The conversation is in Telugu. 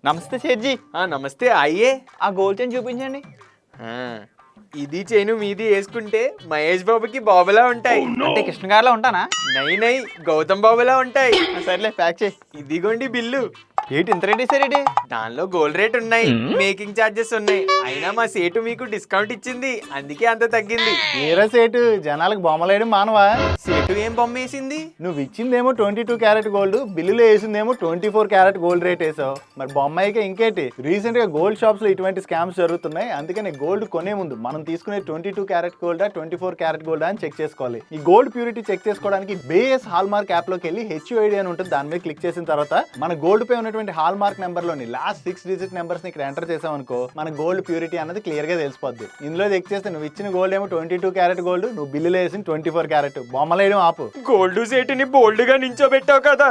నమస్తే సేట్జీ. నమస్తే అయ్యే. ఆ గోల్డ్ చైన్ చూపించండి. ఇది చైను మీది వేసుకుంటే మహేష్ బాబుకి బాబులా ఉంటాయి. అంటే కృష్ణ గారిలో ఉంటానా? నై గౌతమ్ బాబులా ఉంటాయి. సర్లే ప్యాక్ చేయి. ఇదిగోండి బిల్లు. ఏంటి ఇంత రేట్ ఇస్తారేంటి? దానిలో గోల్డ్ రేట్ ఉన్నాయి, మేకింగ్ చార్జెస్ ఉన్నాయి. అయినా మా సేటు మీకు డిస్కౌంట్ ఇచ్చింది, అందుకే అంత తగ్గింది. ఏరా సేటు జనాలకు బొమ్మలేయడం మానవా? సేటు ఏం బొమ్మ వేసింది? నువ్వు ఇచ్చిందేమో 22 క్యారెట్ గోల్డ్, బిల్లులో వేసిందేమో 24 క్యారెట్ గోల్డ్ రేట్ వేసావు. మరి బొమ్మ అయితే ఇంకేంటి? రీసెంట్ గా గోల్డ్ షాప్స్ లో ఇటువంటి స్కామ్స్ జరుగుతున్నాయి. అందుకని గోల్డ్ కొనే ముందు మనం తీసుకునే 22 క్యారెట్ గోల్డా 24 క్యారెట్ గోల్డా అని చెక్ చేసుకోవాలి. ఈ గోల్డ్ ప్యూరిటీ చెక్ చేసుకోవడానికి బేఎస్ హాల్మార్క్ యాప్ లోకి వెళ్ళి HUID అని ఉంటుంది, దాని మీద క్లిక్ చేసిన తర్వాత మన గోల్డ్ పై ఉన్నటువంటి హాల్మార్క్ నెంబర్ లోని లాస్ట్ 6 డిజిట్ నెంబర్స్ ని ఇక్కడ ఎంటర్ చేసామనుకో మన గోల్డ్ ప్యూరిటీ అన్నది క్లియర్ గా తెలిసిపోద్ది. ఇందులో చెక్ చేస్తే నువ్వు ఇచ్చిన గోల్డ్ ఏమో 22 క్యారెట్ గోల్డ్, నువ్వు బిల్లులో వేసిన 24 క్యారెట్. బొమ్మలేయడం ఆపు. గోల్డ్ సేటుని బోల్డ్ గా నించోబెట్టావు కదా.